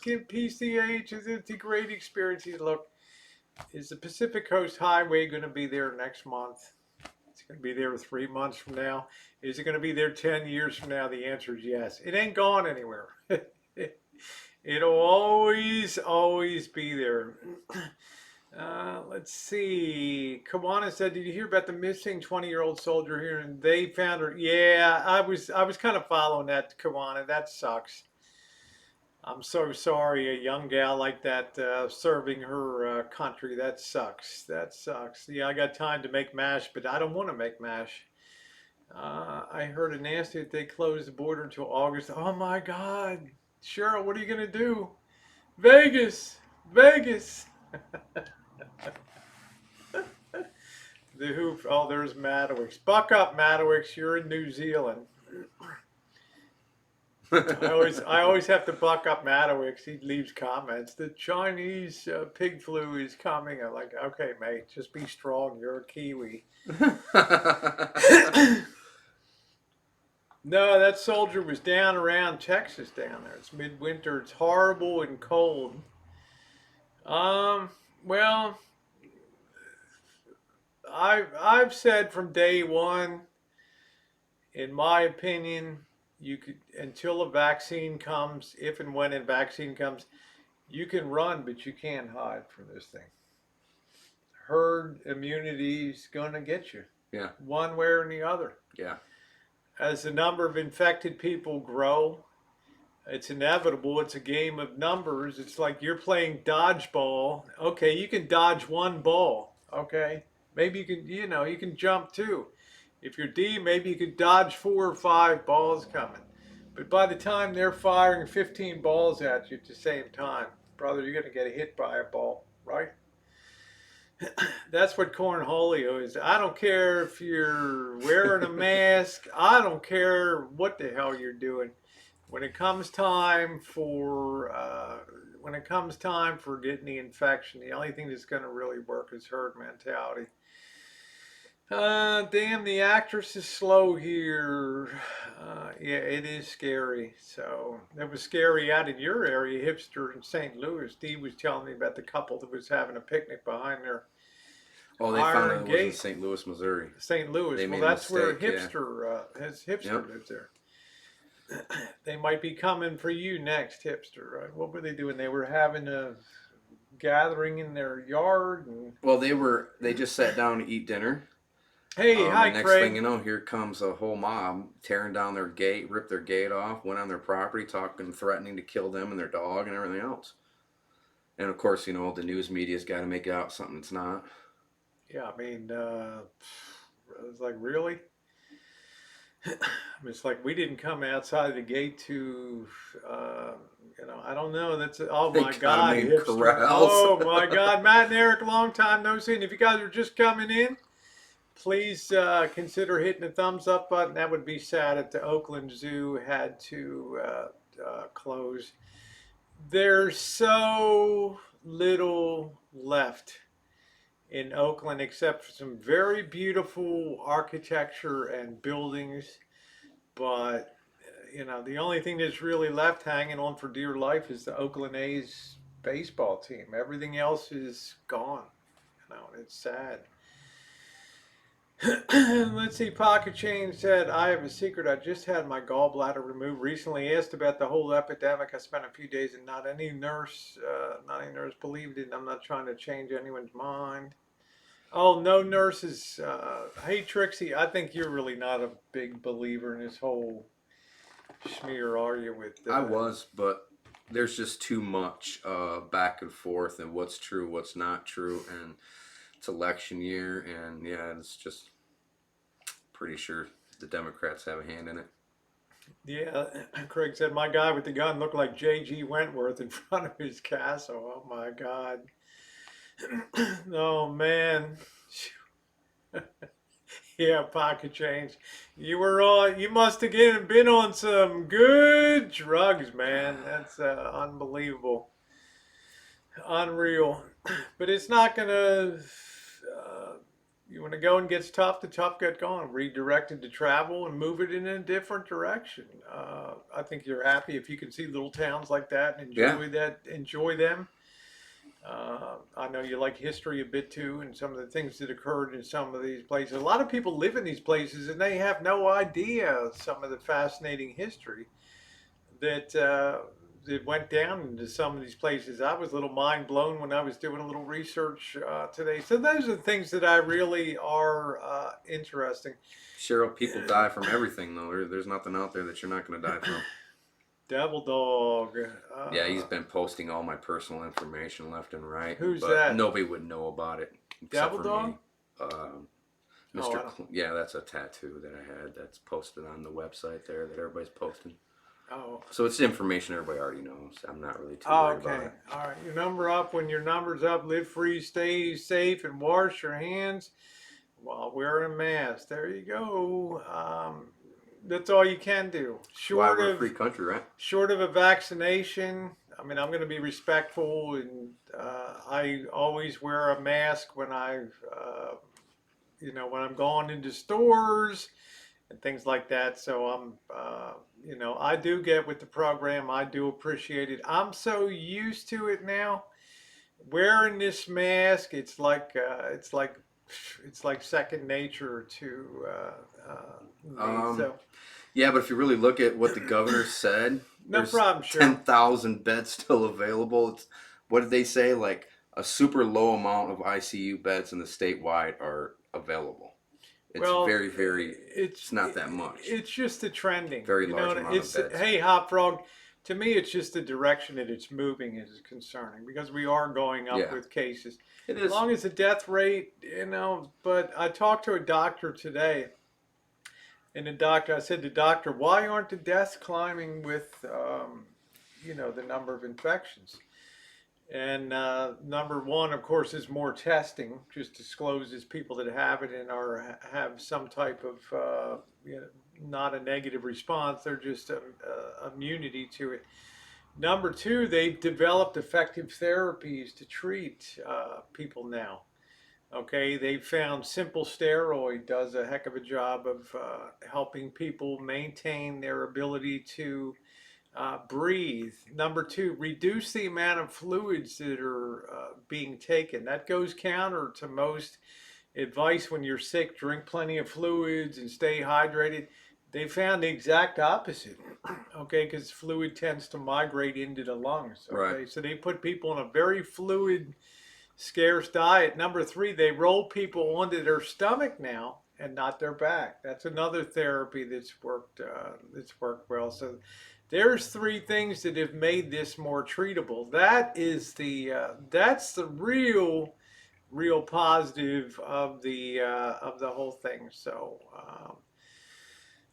PCH. It's a great experience. Look, is the Pacific Coast Highway going to be there next month? It's going to be there 3 months from now. Is it going to be there 10 years from now? The answer is yes. It ain't gone anywhere. It'll always, always be there. Let's see. Kawana said, "Did you hear about the missing 20-year-old soldier here?" And they found her. Yeah, I was kind of following that, Kawana. That sucks. I'm so sorry. A young gal like that serving her country. That sucks. That sucks. Yeah, I got time to make mash, but I don't want to make mash. I heard a nasty that they closed the border until August. Oh my God. Cheryl, what are you going to do? Vegas! Vegas! The hoof. Oh, there's Madowix. Buck up, Madowix. You're in New Zealand. I always have to buck up Madowix. He leaves comments. The Chinese pig flu is coming. I'm like, okay, mate, just be strong. You're a Kiwi. No, that soldier was down around Texas down there. It's midwinter. It's horrible and cold. Um, well, I've said from day one, in my opinion, you could until a vaccine comes, if and when a vaccine comes, you can run, but you can't hide from this thing. Herd immunity is gonna get you, Yeah. one way or the other. Yeah. As the number of infected people grow, it's inevitable. It's a game of numbers. It's like you're playing dodgeball. Okay, you can dodge one ball. Okay, maybe you can, you can jump two. If you're D, maybe you could dodge 4 or 5 balls coming. But by the time they're firing 15 balls at you at the same time, brother, you're going to get hit by a ball, right? That's what cornholio is. I don't care if you're wearing a mask. I don't care what the hell you're doing. When it comes time for getting the infection, the only thing that's going to really work is herd mentality. Damn, the actress is slow here. Yeah, it is scary. So it was scary out in your area, hipster in St. Louis. Steve was telling me about the couple that was having a picnic behind their Oh, they found iron out it was in gate. St. Louis, Missouri. St. Louis. They Well, made a that's where mistake. Yeah. hipster lives there. They might be coming for you next, hipster. Right? What were they doing? They were having a gathering in their yard. And Well, they just sat down to eat dinner. hey, hi, And next thing Craig. you know, here comes a whole mob tearing down their gate, ripped their gate off, went on their property, talking, threatening to kill them and their dog and everything else. And of course, the news media's got to make out something it's not. Yeah, I mean, it's like really. It's like we didn't come outside the gate to, uh, I don't know. That's oh They my got 'em God, in hipster. corrals. Oh my God, Matt and Eric, long time no see. And if you guys are just coming in, please consider hitting the thumbs up button. That would be sad if the Oakland Zoo had to close. There's so little left in Oakland except for some very beautiful architecture and buildings. But, the only thing that's really left hanging on for dear life is the Oakland A's baseball team. Everything else is gone. It's sad. Let's see. Pocket Chain said, I have a secret. I just had my gallbladder removed recently. Asked about the whole epidemic. I spent a few days and not any nurse believed it. I'm not trying to change anyone's mind. Oh, no nurses. Hey, Trixie, I think you're really not a big believer in this whole smear, are you? I was, but there's just too much back and forth and what's true, what's not true, and it's election year, and yeah, it's just pretty sure the Democrats have a hand in it. Yeah, Craig said my guy with the gun looked like J.G. Wentworth in front of his castle. Oh my God. Oh man. Yeah, pocket change. You must have been on some good drugs, man. That's unbelievable. Unreal. But it's not gonna, when the going gets tough, the tough get going. Redirected to travel and move it in a different direction. I think you're happy if you can see little towns like that and Yeah. enjoy them. I know you like history a bit too, and some of the things that occurred in some of these places. A lot of people live in these places and they have no idea some of the fascinating history that went down into some of these places. I was a little mind blown when I was doing a little research today. So those are the things that I really are interesting. Cheryl, people die from everything though. There's nothing out there that you're not going to die from. Devil Dog. Yeah, he's been posting all my personal information left and right. Who's but that? Nobody would know about it except Devil for Dog? me. Oh, Yeah, that's a tattoo that I had that's posted on the website there that everybody's posting. Oh. So it's information everybody already knows. I'm not really too Oh, worried about okay. it. All right. Your number up. When your number's up, live free, stay safe, and wash your hands. while wearing a mask. There you go. That's all you can do. That's why we're a free country, right? Short of a vaccination, I mean, I'm going to be respectful, and I always wear a mask when when I'm going into stores and things like that. So I do get with the program. I do appreciate it. I'm so used to it now. Wearing this mask, it's like second nature to me. Um, So yeah, but if you really look at what the governor said, no there's problem, sure. 10,000 beds still available. What did they say? Like a super low amount of ICU beds in the statewide are available. It's Well, very, very. it's It's not that much. it's just the trending. Very You know, large amount of it's beds. hey Hop Frog. To me, it's just the direction that it's moving is concerning because we are going up Yeah, with cases. it As is. long as the death rate, but I talked to a doctor today, and I said to the doctor, why aren't the deaths climbing with, the number of infections? And number one, of course, is more testing. Just discloses people that have it and have some type of not a negative response. They're just immunity to it. Number two, they've developed effective therapies to treat people now. Okay, they found simple steroid does a heck of a job of helping people maintain their ability to breathe. Number two, reduce the amount of fluids that are being taken. That goes counter to most advice when you're sick. Drink plenty of fluids and stay hydrated. They found the exact opposite. Okay, because fluid tends to migrate into the lungs. Right. Okay, so they put people on a very fluid, scarce diet. Number three, they roll people onto their stomach now and not their back. That's another therapy that's worked. That's worked well. So there's three things that have made this more treatable. That's the real positive of the whole thing. So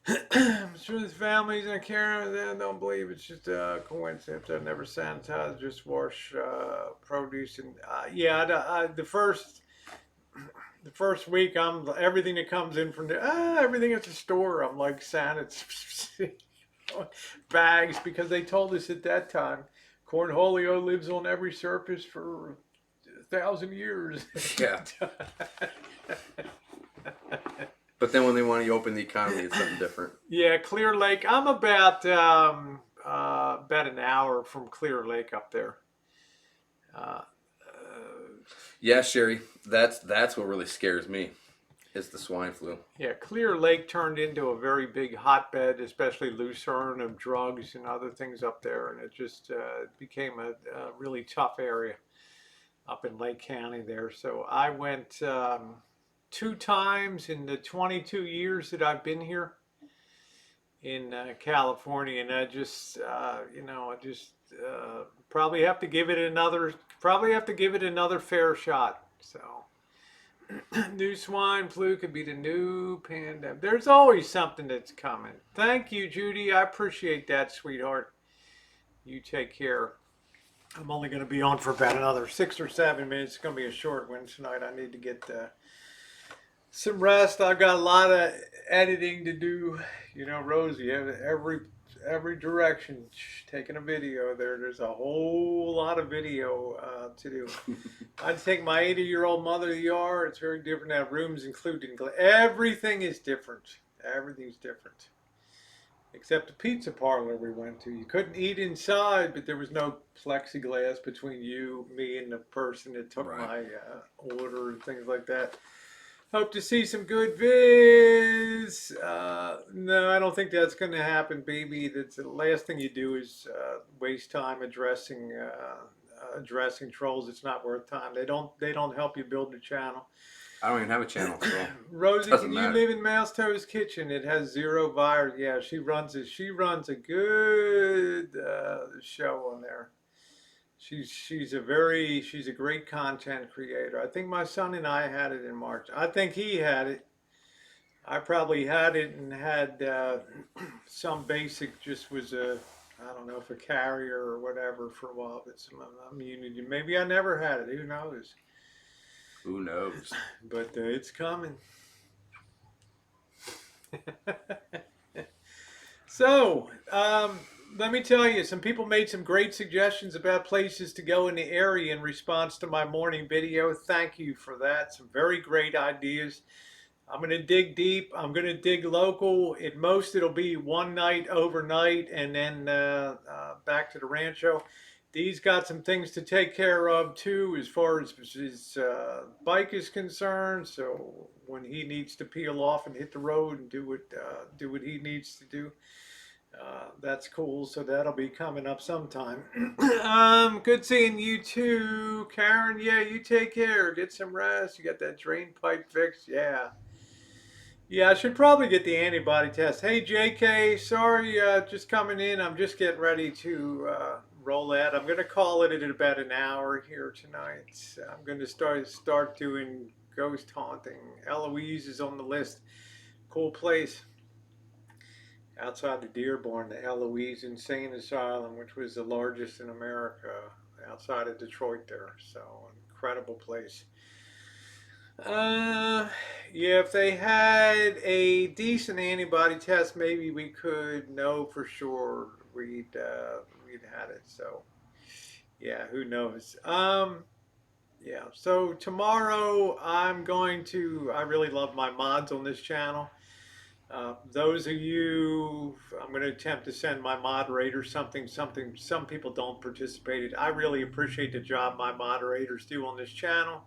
I'm sure there's families in Canada that don't believe it's just a coincidence. I've never sanitized, just wash produce and the first week I'm everything that comes in from everything at the store I'm like sanitize bags because they told us at that time cornholio lives on every surface for 1,000 years. Yeah. But then when they want to open the economy, it's something different. Yeah, Clear Lake. I'm about an hour from Clear Lake up there. Uh, Yeah, Sherry, that's what really scares me. Is the swine flu. yeah, Clear Lake turned into a very big hotbed, especially Lucerne of drugs and other things up there, and it just became a really tough area up in Lake County there. So I went two times in the 22 years that I've been here in California, and I just probably have to give it another fair shot. So new swine flu could be the new pandemic. There's always something that's coming. Thank you, Judy. I appreciate that, sweetheart. You take care. I'm only going to be on for about another 6 or 7 minutes. It's going to be a short one tonight. I need to get some rest. I've got a lot of editing to do. Rosie, every direction, taking a video there. There's a whole lot of video to do. I'd take my 80-year-old mother to the yard. It's very different. That rooms included. Everything is different. Everything's different. Except the pizza parlor we went to. You couldn't eat inside, but there was no plexiglass between you, me, and the person that took Right. my order and things like that. Hope to see some good vids. No, I don't think that's going to happen, baby. That's the last thing you do is waste time addressing trolls. It's not worth time. They don't help you build the channel. I don't even have a channel, so Rosie, doesn't can you matter. live in Mouse Toe's kitchen? It has zero virus. Yeah, she runs it. She runs a good show on there. She's a great content creator. I think my son and I had it in March. I think he had it. I probably had it and had some basic, just was I don't know if a carrier or whatever for a while, but some immunity. Maybe I never had it. Who knows? Who knows? But it's coming. So, let me tell you, some people made some great suggestions about places to go in the area in response to my morning video. Thank you for that. Some very great ideas. I'm going to dig deep. I'm going to dig local. At most, it'll be one night overnight and then back to the rancho. Dee's got some things to take care of too, as far as his bike is concerned. So when he needs to peel off and hit the road and do what he needs to do, that's cool. So that'll be coming up sometime. Good seeing you too, Karen. Yeah, you take care. Get some rest. You got that drain pipe fixed. Yeah. Yeah, I should probably get the antibody test. Hey, JK, sorry, just coming in. I'm just getting ready to roll that. I'm going to call it at about an hour here tonight. I'm going to start doing ghost haunting. Eloise is on the list. Cool place outside of Dearborn, the Eloise Insane Asylum, which was the largest in America outside of Detroit there. So, incredible place. Uh, yeah, if they had a decent antibody test, maybe we could know for sure we'd had it. So, yeah, who knows? Yeah. So tomorrow I really love my mods on this channel. Those of you, I'm going to attempt to send my moderators something. Some people don't participate. I really appreciate the job my moderators do on this channel.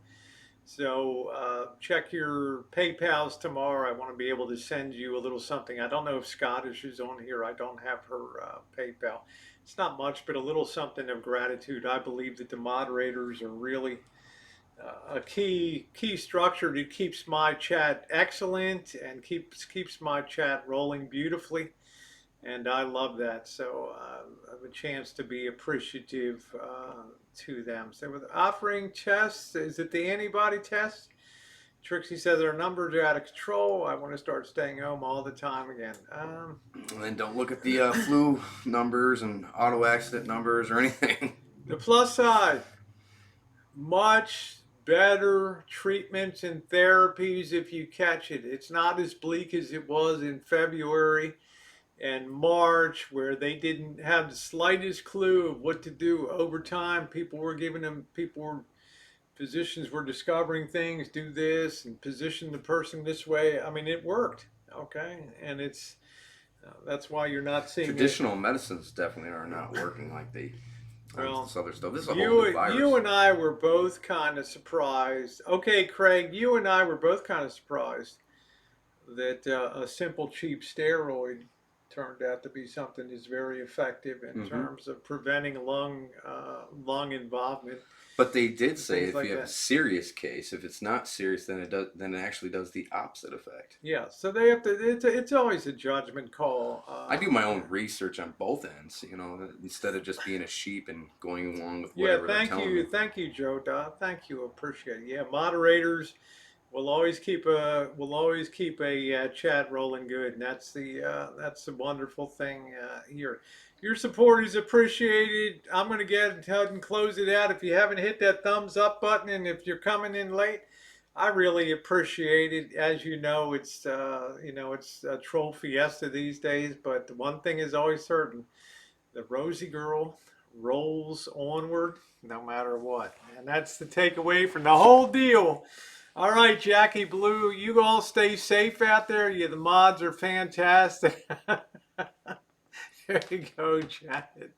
So check your PayPals tomorrow. I want to be able to send you a little something. I don't know if Scottish is on here. I don't have her PayPal. It's not much, but a little something of gratitude. I believe that the moderators are really a key structure that keeps my chat excellent and keeps my chat rolling beautifully. And I love that. So I have a chance to be appreciative to them. So with offering tests, is it the antibody test? Trixie says our numbers are out of control. I want to start staying home all the time again. And then don't look at the flu numbers and auto accident numbers or anything. The plus side, much better treatments and therapies if you catch it. It's not as bleak as it was in February and March, where they didn't have the slightest clue of what to do. Over time, physicians were discovering things, do this and position the person this way. I mean, it worked, okay? And that's why you're not seeing Traditional medicines definitely are not working like they well, this other stuff. This is a whole new virus. You and I were both kind of surprised. Okay, Craig, you and I were both kind of surprised that a simple, cheap steroid turned out to be something that's very effective in terms of preventing lung involvement. But they did say if you have a serious case, if it's not serious, then it actually does the opposite effect. Yeah, so they have to. It's always a judgment call. I do my own research on both ends, instead of just being a sheep and going along with whatever they're telling me. Thank you, Joe. Thank you, appreciate it. Yeah, moderators will always keep a chat rolling good, and that's the wonderful thing here. Your support is appreciated. I'm going to get ahead and close it out. If you haven't hit that thumbs up button, and if you're coming in late, I really appreciate it. As you know, it's a troll fiesta these days. But the one thing is always certain: the Rosie girl rolls onward, no matter what, and that's the takeaway from the whole deal. All right, Jackie Blue, you all stay safe out there. The mods are fantastic. There you go, Janet.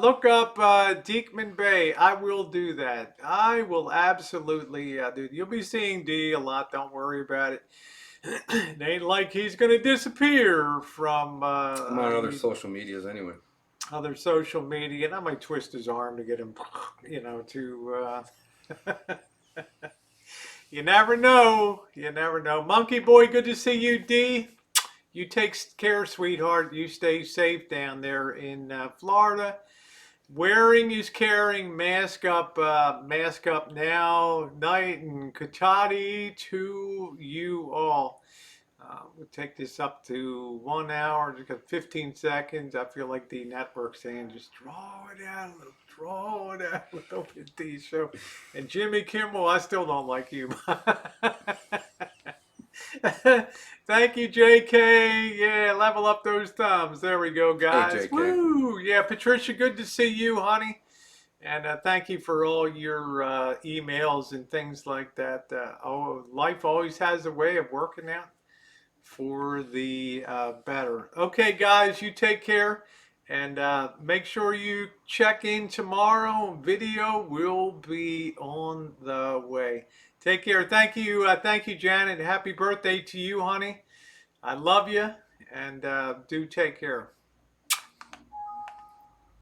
Look up Deekman Bay. I will do that. I will absolutely do it. You'll be seeing D a lot. Don't worry about it. It ain't like he's going to disappear from... I'm on other social medias anyway. Other social media. And I might twist his arm to get him, to... You never know. You never know. Monkey Boy, good to see you, D. You take care, sweetheart. You stay safe down there in Florida. Wearing is caring. Mask up now. Night and Cotati to you all. We'll take this up to 1 hour, just got 15 seconds. I feel like the network saying, just draw it out a little, draw it out a little bit, D show. And Jimmy Kimmel, I still don't like you. Thank you, JK. Yeah, level up those thumbs. There we go, Hey, guys. JK. Woo! Yeah, Patricia, good to see you, honey. And thank you for all your emails and things like that. Oh, life always has a way of working out for the better. Okay, guys, you take care and make sure you check in tomorrow. Video will be on the way. Take care. Thank you, Janet. Happy birthday to you, honey. I love you, and do take care.